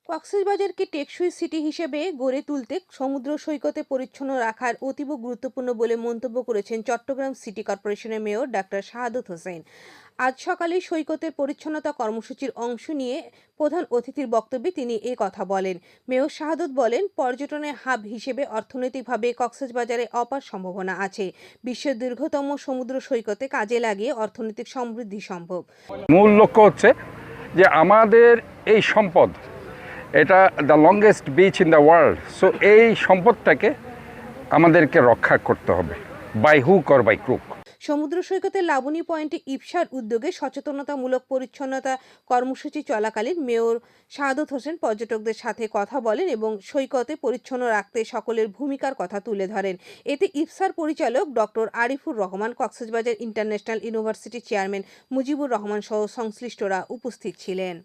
কক্সবাজারকে টেকসই সিটি হিসেবে গড়ে তুলতে সমুদ্র সৈকতে পরিচ্ছন্ন রাখার অতীব গুরুত্বপূর্ণ বলে মন্তব্য করেছেন চট্টগ্রাম সিটি কর্পোরেশনের মেয়র ডাক্তার শাহাদত হোসেন। আজ সকালে সৈকতের পরিচ্ছন্নতা কর্মসূচির অংশ নিয়ে প্রধান অতিথির বক্তব্যে তিনি এ কথা বলেন। মেয়র শাহাদত বলেন, পর্যটনের হাব হিসেবে অর্থনৈতিকভাবে কক্সবাজারে অপার সম্ভাবনা আছে। বিশ্বের দীর্ঘতম সমুদ্র সৈকতে কাজে লাগিয়ে অর্থনৈতিক সমৃদ্ধি সম্ভব। মূল লক্ষ্য হচ্ছে যে আমাদের এই সম্পদ, এটা the longest beach in the world. So এই সম্পদটাকে আমাদেরকে রক্ষা করতে হবে, by hook or by crook. সমুদ্র সৈকতের লাবণী পয়েন্টে ইফসার উদ্যোগে সচেতনতামূলক পরিচ্ছন্নতা কর্মসূচি চলাকালীন মেয়র শাহাদত হোসেন পর্যটকদের সাথে কথা বলেন এবং সৈকতে পরিচ্ছন্ন রাখতে সকলের ভূমিকার কথা তুলে ধরেন। এতে ইফসার পরিচালক doctor Arifur Rahman, Cox's Bazar international university chairman Mujibur Rahman সহ সংশ্লিষ্টরা উপস্থিত ছিলেন।